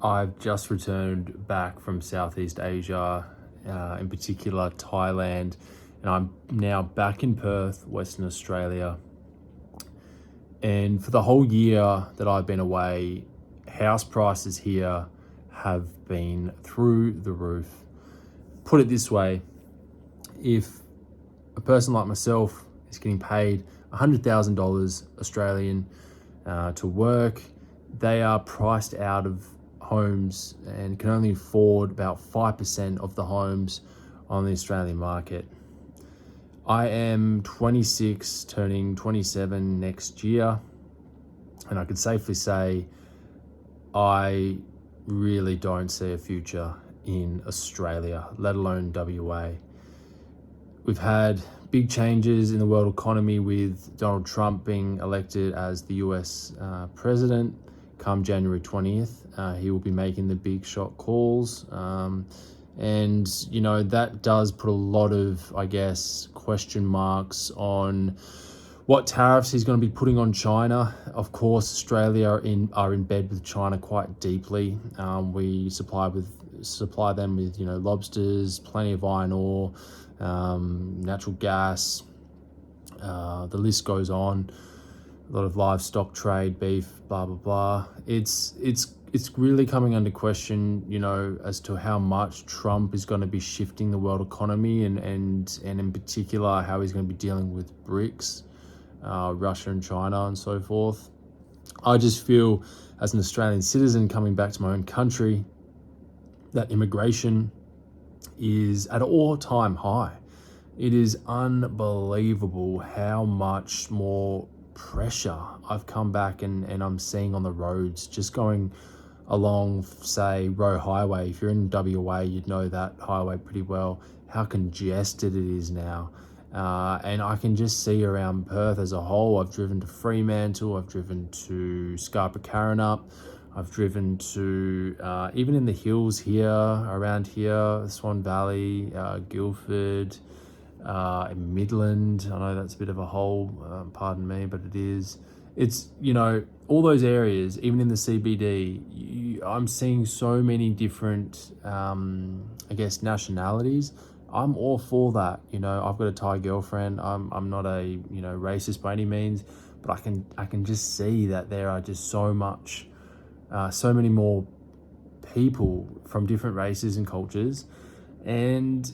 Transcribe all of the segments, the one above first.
I've just returned back from Southeast Asia, in particular Thailand, and I'm now back in Perth, Western Australia. And for the whole year that I've been away, house prices here have been through the roof. Put it this way, if a person like myself is getting paid $100,000 Australian to work, they are priced out of homes and can only afford about 5% of the homes on the Australian market. I am 26, turning 27 next year, and I can safely say I really don't see a future in Australia, let alone WA. We've had big changes in the world economy with Donald Trump being elected as the US president come January 20th. He will be making the big shot calls. And, that does put a lot of, question marks on what tariffs he's going to be putting on China. Of course, Australia are in bed with China quite deeply. We supply them with, lobsters, plenty of iron ore, natural gas. The list goes on. A lot of livestock trade, beef, blah blah blah. It's really coming under question, as to how much Trump is going to be shifting the world economy, and in particular how he's going to be dealing with BRICS, Russia and China and so forth. I just feel, as an Australian citizen coming back to my own country, that immigration is at an all-time high. It is unbelievable how much more pressure I've come back and I'm seeing on the roads, just going along, say, Roe Highway. If you're in WA, you'd know that highway pretty well, how congested it is now. And I can just see around Perth as a whole. I've driven to Fremantle, I've driven to Scarborough, I've driven to even in the hills here, around here, Swan Valley, Guildford, Midland. I know that's a bit of a hole, pardon me, but it is. It's, all those areas, even in the CBD, I'm seeing so many different, nationalities. I'm all for that. I've got a Thai girlfriend. I'm not a, racist by any means, but I can just see that there are just so many more people from different races and cultures. And,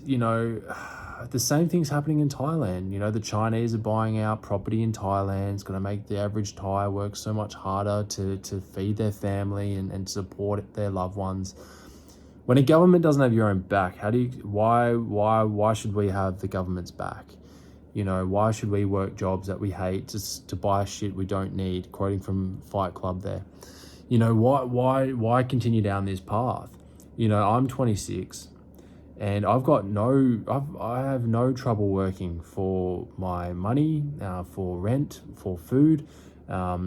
the same thing's happening in Thailand. The Chinese are buying out property in Thailand. It's going to make the average Thai work so much harder to feed their family and support their loved ones. When a government doesn't have your own back, why should we have the government's back? Why should we work jobs that we hate just to buy shit we don't need? Quoting from Fight Club there. Why continue down this path? I'm 26. And I have no trouble working for my money, for rent, for food. I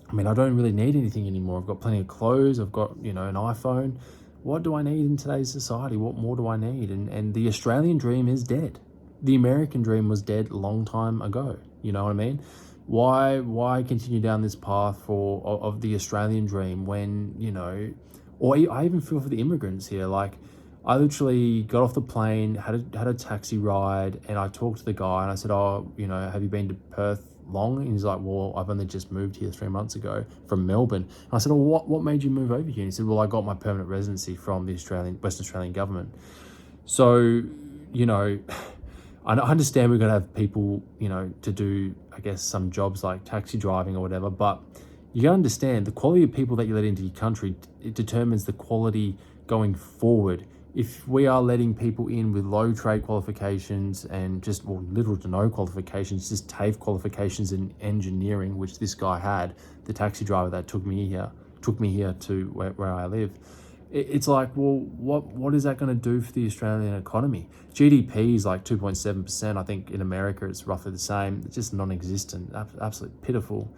don't really need anything anymore. I've got plenty of clothes. I've got, an iPhone. What do I need in today's society? What more do I need? And the Australian dream is dead. The American dream was dead a long time ago. You know what I mean? Why continue down this path of the Australian dream when, or I even feel for the immigrants here. Like, I literally got off the plane, had a taxi ride, and I talked to the guy and I said, have you been to Perth long? And he's like, well, I've only just moved here 3 months ago from Melbourne. And I said, well, what made you move over here? And he said, well, I got my permanent residency from the Western Australian government. So, I understand we're going to have people, to do, some jobs like taxi driving or whatever, but you got to understand the quality of people that you let into your country, it determines the quality going forward. If we are letting people in with low trade qualifications and little to no qualifications, just TAFE qualifications in engineering, which this guy had, the taxi driver that took me here to where I live, it's like, well, what is that going to do for the Australian economy? GDP is like 2.7%. I think in America it's roughly the same. It's just non-existent, absolutely pitiful,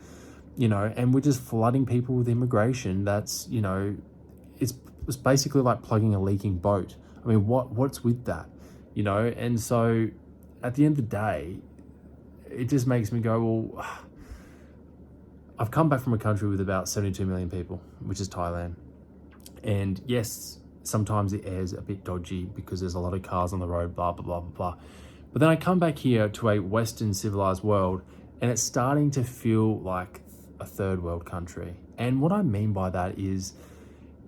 and we're just flooding people with immigration. That's, it's basically like plugging a leaking boat. I mean, what's with that? And so at the end of the day, it just makes me go, well, I've come back from a country with about 72 million people, which is Thailand. And yes, sometimes the air's a bit dodgy because there's a lot of cars on the road, blah, blah, blah, blah, blah. But then I come back here to a Western civilized world and it's starting to feel like a third world country. And what I mean by that is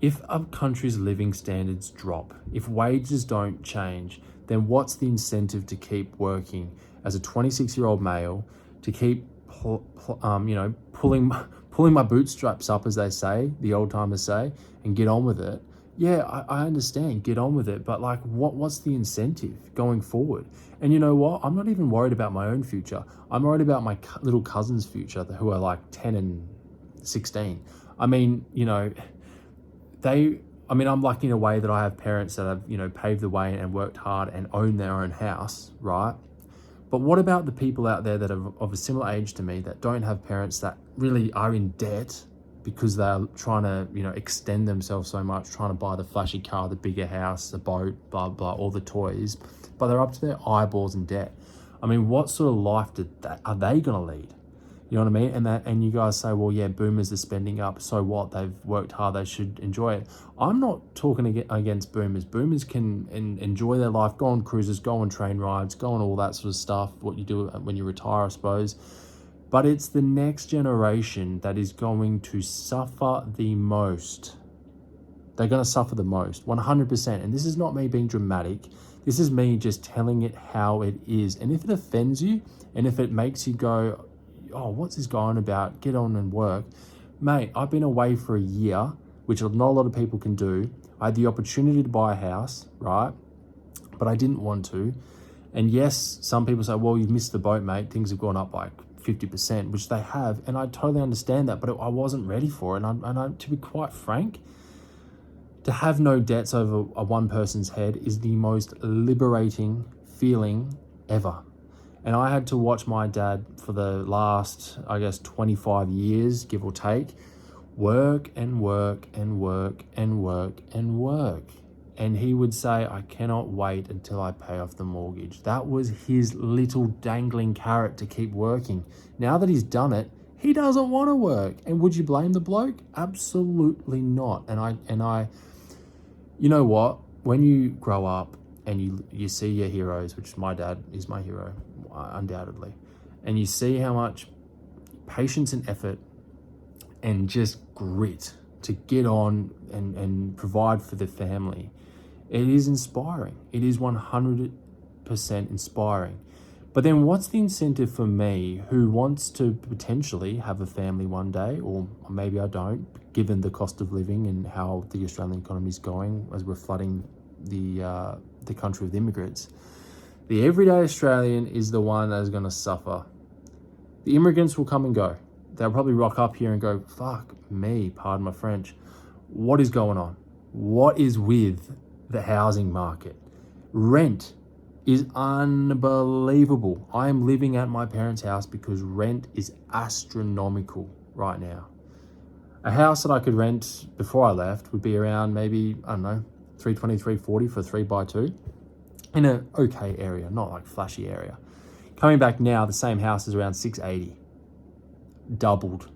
if a country's living standards drop, if wages don't change, then what's the incentive to keep working as a 26-year-old male, to keep, pulling my bootstraps up, as they say, the old timers say, and get on with it? Yeah, I understand, get on with it, but like, what's the incentive going forward? And you know what? I'm not even worried about my own future. I'm worried about my little cousins' future who are like 10 and 16. I mean, I'm lucky in a way that I have parents that have, paved the way and worked hard and own their own house, right? But what about the people out there that are of a similar age to me that don't have parents that really are in debt because they're trying to, extend themselves so much, trying to buy the flashy car, the bigger house, the boat, blah, blah, all the toys, but they're up to their eyeballs in debt. I mean, what sort of life are they going to lead? You know what I mean? And you guys say, well, yeah, boomers are spending up. So what? They've worked hard. They should enjoy it. I'm not talking against boomers. Boomers can enjoy their life, go on cruises, go on train rides, go on all that sort of stuff, what you do when you retire, I suppose. But it's the next generation that is going to suffer the most. They're going to suffer the most, 100%. And this is not me being dramatic. This is me just telling it how it is. And if it offends you, and if it makes you go, oh, what's this guy on about? Get on and work. Mate, I've been away for a year, which not a lot of people can do. I had the opportunity to buy a house, right? But I didn't want to. And yes, some people say, well, you've missed the boat, mate. Things have gone up like 50%, which they have. And I totally understand that, but I wasn't ready for it. And to be quite frank, to have no debts over a one person's head is the most liberating feeling ever. And I had to watch my dad for the last, 25 years, give or take, work and work and work and work and work. And he would say, I cannot wait until I pay off the mortgage. That was his little dangling carrot to keep working. Now that he's done it, he doesn't want to work. And would you blame the bloke? Absolutely not. And I, you know what? When you grow up and you see your heroes, which my dad is my hero, undoubtedly, and you see how much patience and effort and just grit to get on and provide for the family, it is inspiring. It is 100% inspiring. But then what's the incentive for me who wants to potentially have a family one day, or maybe I don't, given the cost of living and how the Australian economy is going as we're flooding the country with immigrants? The everyday Australian is the one that is going to suffer. The immigrants will come and go. They'll probably rock up here and go, fuck me, pardon my French. What is going on? What is with the housing market? Rent is unbelievable. I am living at my parents' house because rent is astronomical right now. A house that I could rent before I left would be around maybe, I don't know, 320, 340 for a 3x2 in an okay area, not like flashy area. Coming back now, the same house is around 680, doubled,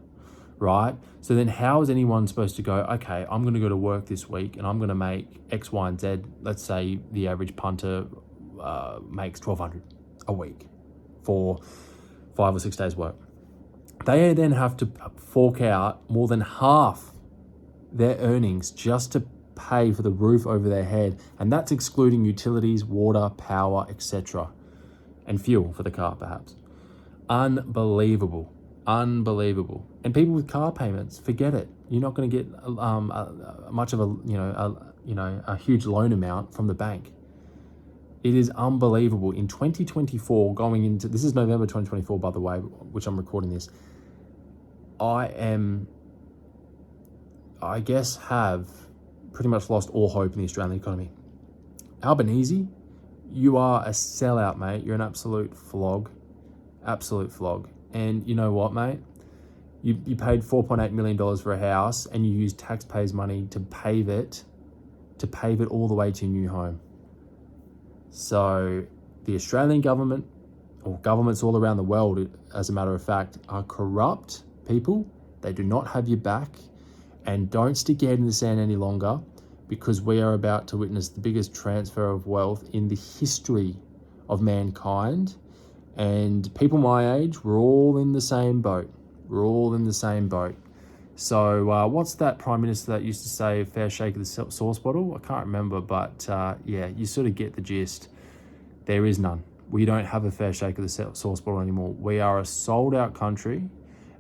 right? So then how is anyone supposed to go, okay, I'm going to go to work this week and I'm going to make X, Y, and Z. Let's say the average punter makes $1,200 a week for 5 or 6 days work. They then have to fork out more than half their earnings just to pay for the roof over their head, and that's excluding utilities, water, power, etc., and fuel for the car, perhaps. Unbelievable. And people with car payments, forget it. You're not going to get much of a huge loan amount from the bank. It is unbelievable. In 2024, going into, this is November 2024, by the way, which I'm recording this, have pretty much lost all hope in the Australian economy. Albanese, you are a sellout, mate. You're an absolute flog. And you know what, mate? You paid $4.8 million for a house and you used taxpayers' money to pave it all the way to your new home. So the Australian government, or governments all around the world, as a matter of fact, are corrupt people. They do not have your back. And don't stick your head in the sand any longer, because we are about to witness the biggest transfer of wealth in the history of mankind. And people my age, we're all in the same boat. We're all in the same boat. So what's that prime minister that used to say, fair shake of the sauce bottle? I can't remember, but yeah, you sort of get the gist. There is none. We don't have a fair shake of the sauce bottle anymore. We are a sold out country.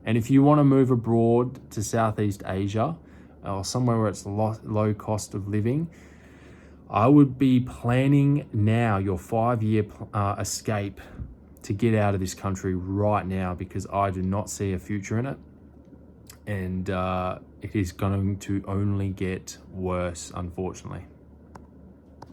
And if you want to move abroad to Southeast Asia or somewhere where it's low cost of living, I would be planning now your 5-year escape to get out of this country right now, because I do not see a future in it. And it is going to only get worse, unfortunately.